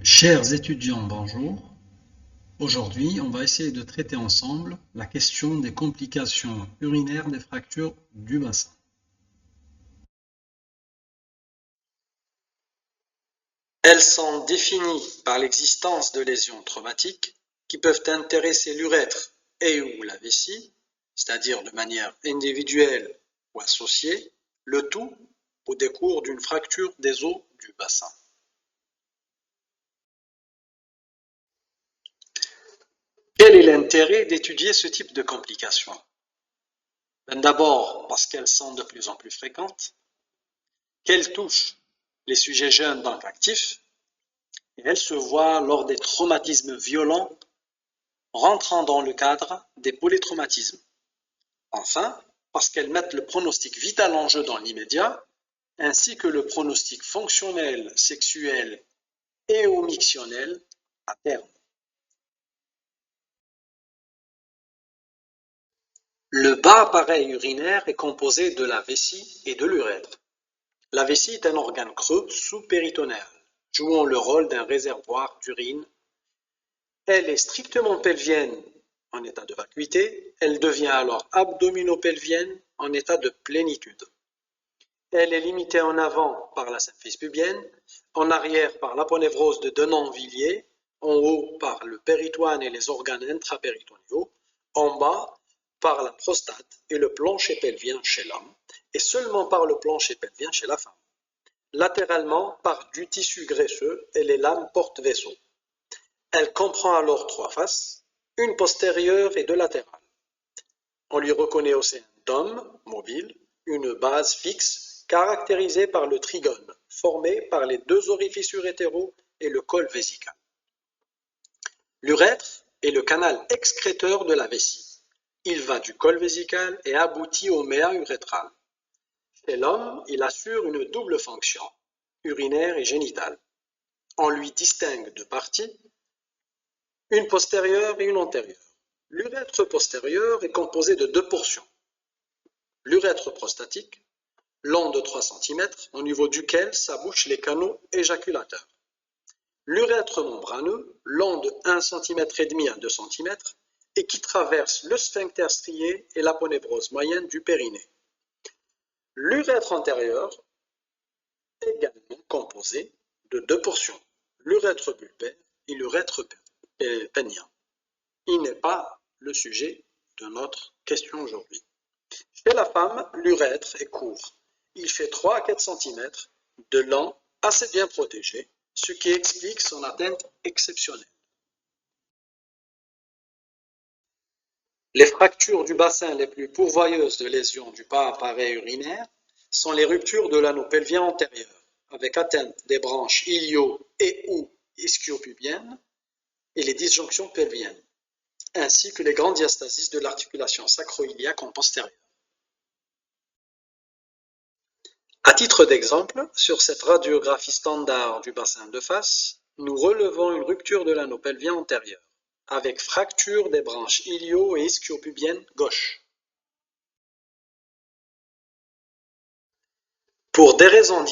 Chers étudiants, bonjour. Aujourd'hui, on va essayer de traiter ensemble la question des complications urinaires des fractures du bassin. Elles sont définies par l'existence de lésions traumatiques qui peuvent intéresser l'urètre et/ou la vessie, c'est-à-dire de manière individuelle ou associée, le tout au décours d'une fracture des os du bassin. Quel est l'intérêt d'étudier ce type de complications? D'abord parce qu'elles sont de plus en plus fréquentes, qu'elles touchent les sujets jeunes donc actifs, et elles se voient lors des traumatismes violents rentrant dans le cadre des polytraumatismes. Enfin, parce qu'elles mettent le pronostic vital en jeu dans l'immédiat, ainsi que le pronostic fonctionnel, sexuel et ou mictionnel à terme. Le bas appareil urinaire est composé de la vessie et de l'urètre. La vessie est un organe creux sous-péritonéal, jouant le rôle d'un réservoir d'urine. Elle est strictement pelvienne en état de vacuité, elle devient alors abdominopelvienne en état de plénitude. Elle est limitée en avant par la symphyse pubienne, en arrière par l'aponévrose de Denon-Villiers, en haut par le péritoine et les organes intrapéritonéaux, en bas par la prostate et le plancher pelvien chez l'homme, et seulement par le plancher pelvien chez la femme. Latéralement par du tissu graisseux et les lames porte-vaisseaux. Elle comprend alors trois faces, une postérieure et deux latérales. On lui reconnaît aussi un dôme mobile, une base fixe caractérisée par le trigone, formé par les deux orifices urétéraux et le col vésical. L'urètre est le canal excréteur de la vessie. Il va du col vésical et aboutit au méa urétral. Chez l'homme, il assure une double fonction, urinaire et génitale. On lui distingue deux parties, une postérieure et une antérieure. L'urètre postérieur est composé de deux portions. L'urètre prostatique, long de 3 cm, au niveau duquel s'abouchent les canaux éjaculateurs. L'urètre membraneux, long de 1,5 cm à 2 cm, et qui traverse le sphincter strié et l'aponévrose moyenne du périnée. L'urètre antérieur, également composé de deux portions, l'urètre bulbaire et l'urètre pénien. Il n'est pas le sujet de notre question aujourd'hui. Chez la femme, l'urètre est court. Il fait 3 à 4 cm de long, assez bien protégé, ce qui explique son atteinte exceptionnelle. Les fractures du bassin les plus pourvoyeuses de lésions du bas appareil urinaire sont les ruptures de l'anneau pelvien antérieur, avec atteinte des branches ilio- et ou ischio-pubiennes et les disjonctions pelviennes, ainsi que les grandes diastasis de l'articulation sacro-iliaque en postérieur. À titre d'exemple, sur cette radiographie standard du bassin de face, nous relevons une rupture de l'anneau pelvien antérieur, avec fracture des branches ilio- et ischio-pubiennes gauche. Pour des raisons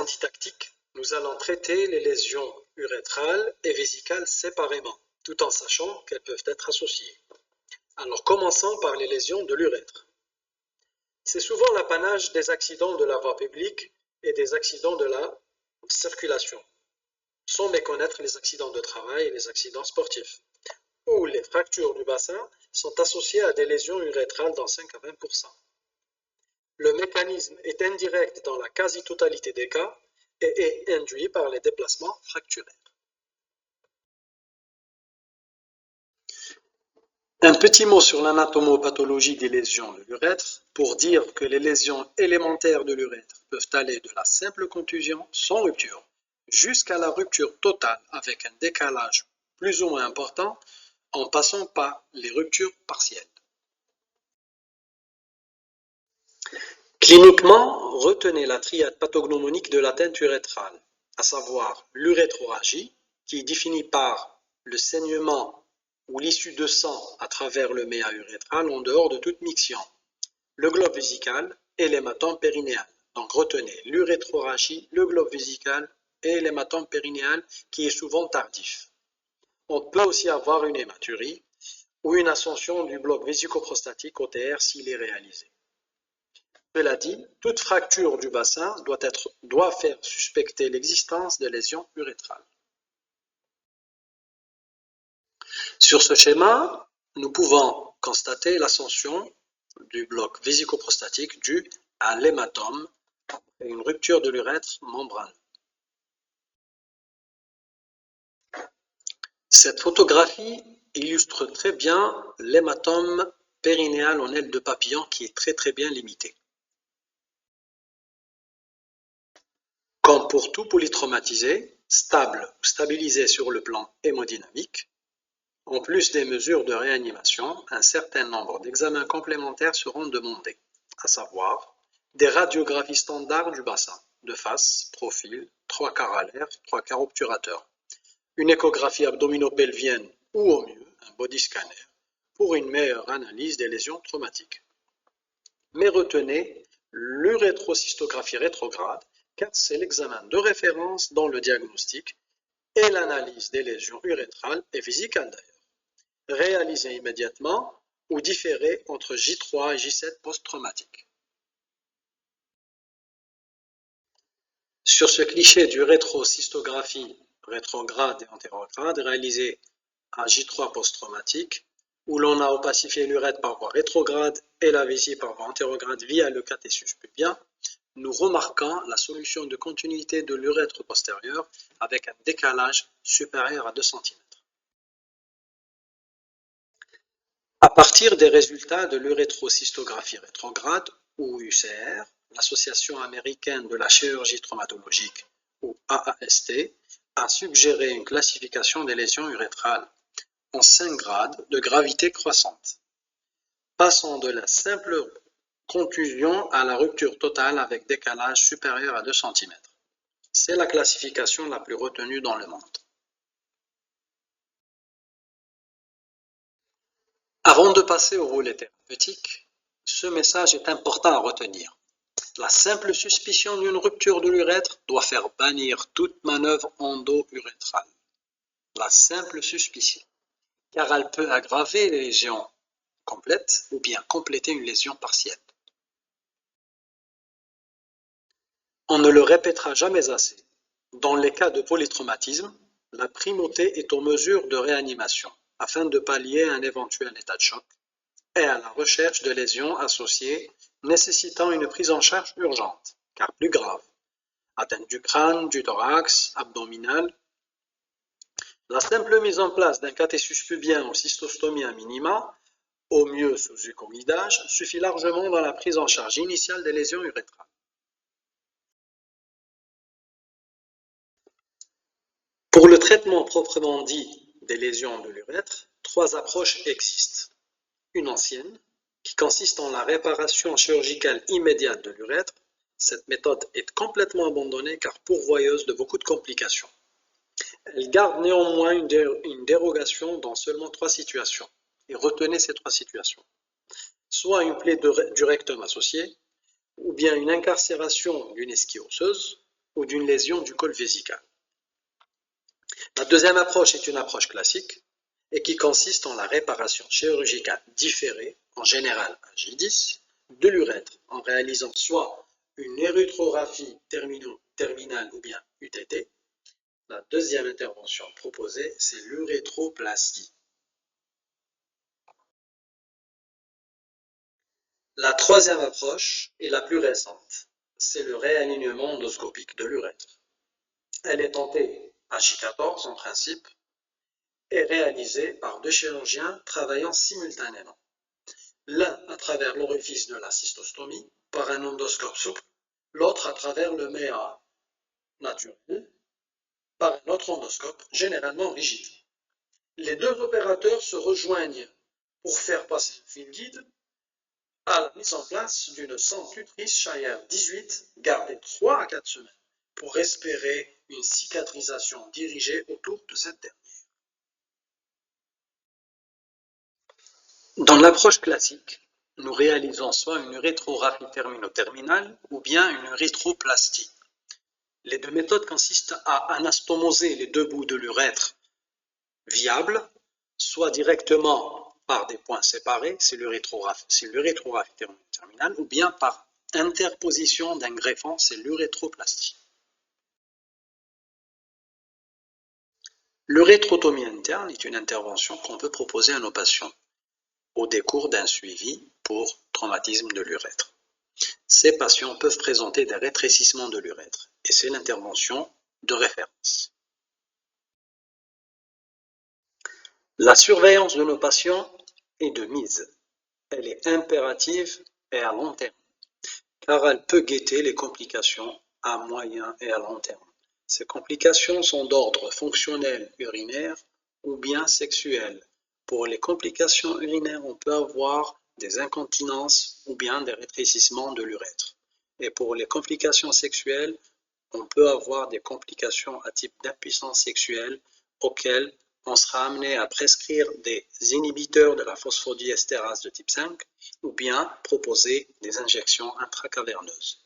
didactiques, nous allons traiter les lésions urétrales et vésicales séparément, tout en sachant qu'elles peuvent être associées. Alors commençons par les lésions de l'urètre. C'est souvent l'apanage des accidents de la voie publique et des accidents de la circulation, sans méconnaître les accidents de travail et les accidents sportifs, où les fractures du bassin sont associées à des lésions urétrales dans 5 à 20%. Le mécanisme est indirect dans la quasi-totalité des cas et est induit par les déplacements fracturaires. Un petit mot sur l'anatomopathologie des lésions de l'urètre pour dire que les lésions élémentaires de l'urètre peuvent aller de la simple contusion sans rupture jusqu'à la rupture totale avec un décalage plus ou moins important en passant par les ruptures partielles. Cliniquement, retenez la triade pathognomonique de l'atteinte urétrale, à savoir l'urétroragie, qui est définie par le saignement ou l'issue de sang à travers le méa urétral en dehors de toute miction, le globe vésical et l'hématome périnéal. Donc retenez l'urétroragie, le globe vésical et l'hématome périnéal qui est souvent tardif. On peut aussi avoir une hématurie ou une ascension du bloc vésico-prostatique OTR s'il est réalisé. Cela dit, toute fracture du bassin doit faire suspecter l'existence de lésions urétrales. Sur ce schéma, nous pouvons constater l'ascension du bloc vésico-prostatique due à l'hématome et une rupture de l'urètre membrane. Cette photographie illustre très bien l'hématome périnéal en aile de papillon qui est très bien limité. Comme pour tout polytraumatisé, stable ou stabilisé sur le plan hémodynamique, en plus des mesures de réanimation, un certain nombre d'examens complémentaires seront demandés, à savoir des radiographies standards du bassin, de face, profil, 3 quarts à l'air, 3 quarts obturateur, une échographie abdominopelvienne ou au mieux un body scanner pour une meilleure analyse des lésions traumatiques. Mais retenez l'urétrocystographie rétrograde car c'est l'examen de référence dans le diagnostic et l'analyse des lésions urétrales et vésicales d'ailleurs, réalisée immédiatement ou différée entre J3 et J7 post-traumatique. Sur ce cliché d'urétrocystographie rétrograde et antérograde réalisée à J3 post-traumatique, où l'on a opacifié l'urètre par voie rétrograde et la vessie par voie antérograde via le cathésus pubien, nous remarquons la solution de continuité de l'urètre postérieur avec un décalage supérieur à 2 cm. À partir des résultats de l'urétrocystographie rétrograde, ou UCR, l'Association américaine de la chirurgie traumatologique, ou AAST, a suggéré une classification des lésions urétrales en 5 grades de gravité croissante, passant de la simple contusion à la rupture totale avec décalage supérieur à 2 cm. C'est la classification la plus retenue dans le monde. Avant de passer au volet thérapeutique, ce message est important à retenir. La simple suspicion d'une rupture de l'urètre doit faire bannir toute manœuvre endo-urétrale. La simple suspicion, car elle peut aggraver les lésions complètes ou bien compléter une lésion partielle. On ne le répétera jamais assez. Dans les cas de polytraumatisme, la primauté est aux mesures de réanimation afin de pallier un éventuel état de choc et à la recherche de lésions associées nécessitant une prise en charge urgente, car plus grave, atteinte du crâne, du thorax, abdominal. La simple mise en place d'un cathésus pubien ou cystostomie à minima, au mieux sous écho-guidage, suffit largement dans la prise en charge initiale des lésions urétrales. Pour le traitement proprement dit des lésions de l'urètre, 3 approches existent. Une ancienne, qui consiste en la réparation chirurgicale immédiate de l'urètre. Cette méthode est complètement abandonnée car pourvoyeuse de beaucoup de complications. Elle garde néanmoins une dérogation dans seulement 3 situations. Et retenez ces 3 situations. Soit une plaie du rectum associée, ou bien une incarcération d'une ischie osseuse, ou d'une lésion du col vésical. La deuxième approche est une approche classique et qui consiste en la réparation chirurgicale différée, en général à J10, de l'urètre en réalisant soit une érythrographie terminale ou bien UTT. La deuxième intervention proposée, c'est l'uréthroplastie. La troisième approche est la plus récente, c'est le réalignement endoscopique de l'urètre. Elle est tentée à J14 en principe et réalisée par 2 chirurgiens travaillant simultanément. L'un à travers l'orifice de la cystostomie par un endoscope souple, l'autre à travers le méa naturel par un autre endoscope généralement rigide. Les 2 opérateurs se rejoignent pour faire passer un fil guide à la mise en place d'une centutrice Shire 18 gardée 3 à 4 semaines pour espérer une cicatrisation dirigée autour de cette dernière. Dans l'approche classique, nous réalisons soit une urétrographie termino-terminale ou bien une urétroplastie. Les deux méthodes consistent à anastomoser les deux bouts de l'urètre viables, soit directement par des points séparés, c'est l'urétrographie terminale, ou bien par interposition d'un greffon, c'est l'urétroplastie. L'urétrotomie interne est une intervention qu'on peut proposer à nos patients au décours d'un suivi pour traumatisme de l'urètre. Ces patients peuvent présenter des rétrécissements de l'urètre et c'est l'intervention de référence. La surveillance de nos patients est de mise. Elle est impérative et à long terme, car elle peut guetter les complications à moyen et à long terme. Ces complications sont d'ordre fonctionnel urinaire ou bien sexuel. Pour les complications urinaires, on peut avoir des incontinences ou bien des rétrécissements de l'urètre. Et pour les complications sexuelles, on peut avoir des complications à type d'impuissance sexuelle auxquelles on sera amené à prescrire des inhibiteurs de la phosphodiesterase de type 5 ou bien proposer des injections intracaverneuses.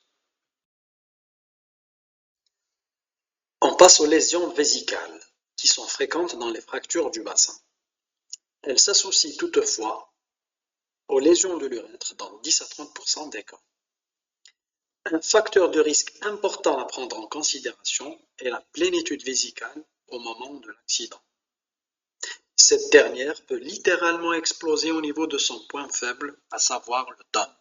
On passe aux lésions vésicales, qui sont fréquentes dans les fractures du bassin. Elles s'associent toutefois aux lésions de l'urètre dans 10 à 30% des cas. Un facteur de risque important à prendre en considération est la plénitude vésicale au moment de l'accident. Cette dernière peut littéralement exploser au niveau de son point faible, à savoir le dôme.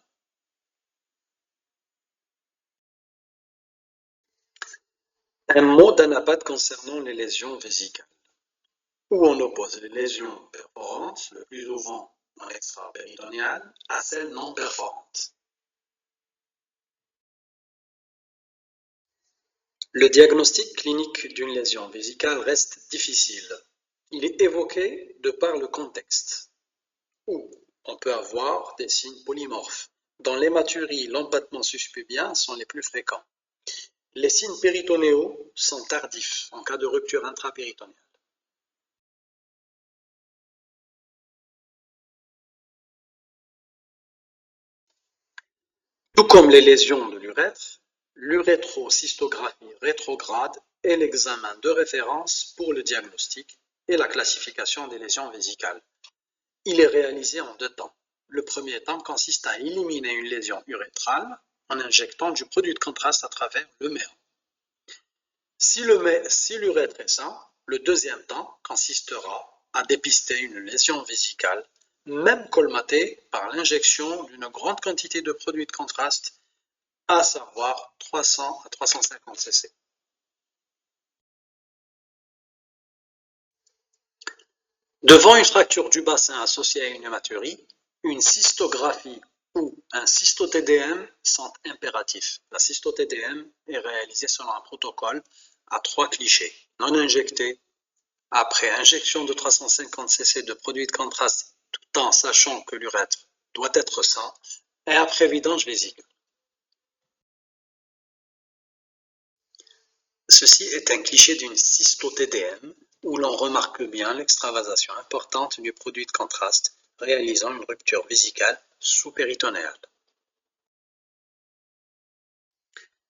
Un mot d'anapathe concernant les lésions vésicales, où on oppose les lésions perforantes, le plus souvent en extra-péritonéal, à celles non perforantes. Le diagnostic clinique d'une lésion vésicale reste difficile. Il est évoqué de par le contexte, où on peut avoir des signes polymorphes. Dans l'hématurie, l'empattement suspubien sont les plus fréquents. Les signes péritonéaux sont tardifs en cas de rupture intrapéritonéale. Tout comme les lésions de l'urètre, l'urétrocystographie rétrograde est l'examen de référence pour le diagnostic et la classification des lésions vésicales. Il est réalisé en deux temps. Le premier temps consiste à éliminer une lésion urétrale en injectant du produit de contraste à travers le méa. Si l'urètre est sain, le deuxième temps consistera à dépister une lésion vésicale, même colmatée par l'injection d'une grande quantité de produit de contraste, à savoir 300 à 350 cc. Devant une fracture du bassin associée à une hématurie, une cystographie ou un cysto-TDM sont impératifs. La cysto-TDM est réalisée selon un protocole à 3 clichés. Non injecté, après injection de 350 cc de produit de contraste, tout en sachant que l'urètre doit être sain, et après vidange vésicale. Ceci est un cliché d'une cysto-TDM où l'on remarque bien l'extravasation importante du produit de contraste réalisant une rupture vésicale sous-péritonéale.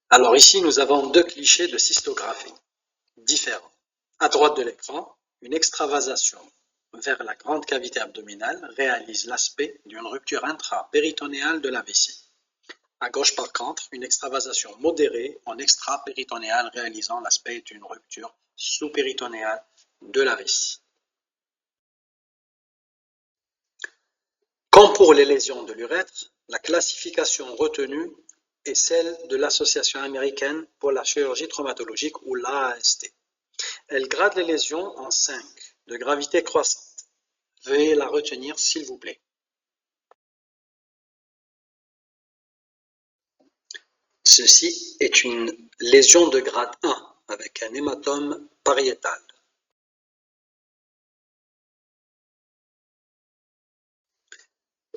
Alors ici, nous avons deux clichés de cystographie différents. À droite de l'écran, une extravasation vers la grande cavité abdominale réalise l'aspect d'une rupture intra-péritonéale de la vessie. À gauche, par contre, une extravasation modérée en extra-péritonéale réalisant l'aspect d'une rupture sous-péritonéale de la vessie. Comme pour les lésions de l'urètre, la classification retenue est celle de l'Association américaine pour la chirurgie traumatologique ou l'AAST. Elle grade les lésions en 5 de gravité croissante. Veuillez la retenir s'il vous plaît. Ceci est une lésion de grade 1 avec un hématome pariétal.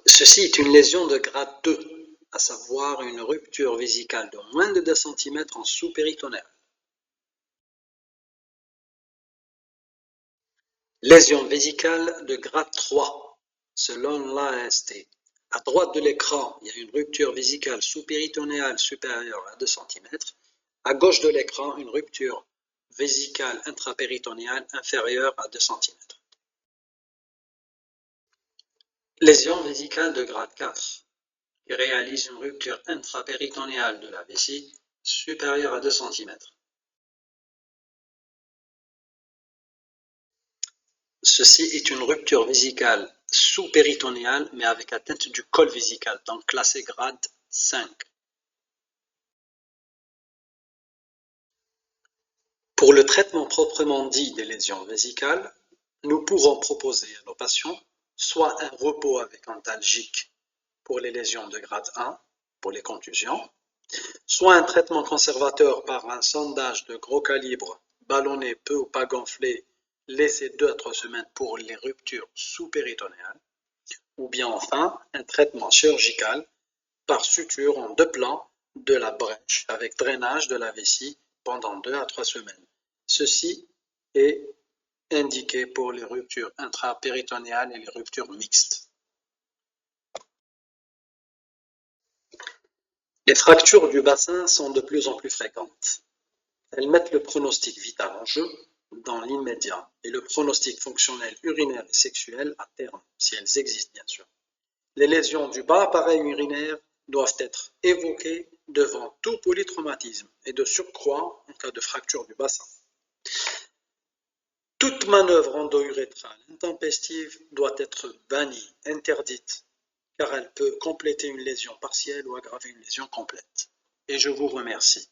Ceci est une lésion de grade 2, à savoir une rupture vésicale de moins de 2 cm en sous-péritonéal. Lésion vésicale de grade 3, selon l'AST. À droite de l'écran, il y a une rupture vésicale sous-péritonéale supérieure à 2 cm. À gauche de l'écran, une rupture vésicale intrapéritonéale inférieure à 2 cm. Lésion vésicale de grade 4 qui réalise une rupture intrapéritonéale de la vessie supérieure à 2 cm. Ceci est une rupture vésicale sous-péritonéale mais avec atteinte du col vésical, donc classé grade 5. Pour le traitement proprement dit des lésions vésicales, nous pourrons proposer à nos patients soit un repos avec antalgique pour les lésions de grade 1, pour les contusions, soit un traitement conservateur par un sondage de gros calibre, ballonné peu ou pas gonflé, laissé 2 à 3 semaines pour les ruptures sous-péritonéales, ou bien enfin un traitement chirurgical par suture en 2 plans de la brèche avec drainage de la vessie pendant 2 à 3 semaines. Ceci est indiqué pour les ruptures intrapéritonéales et les ruptures mixtes. Les fractures du bassin sont de plus en plus fréquentes. Elles mettent le pronostic vital en jeu dans l'immédiat et le pronostic fonctionnel urinaire et sexuel à terme, si elles existent bien sûr. Les lésions du bas appareil urinaire doivent être évoquées devant tout polytraumatisme et de surcroît en cas de fracture du bassin. Toute manœuvre endo-urétrale intempestive doit être bannie, interdite, car elle peut compléter une lésion partielle ou aggraver une lésion complète. Et je vous remercie.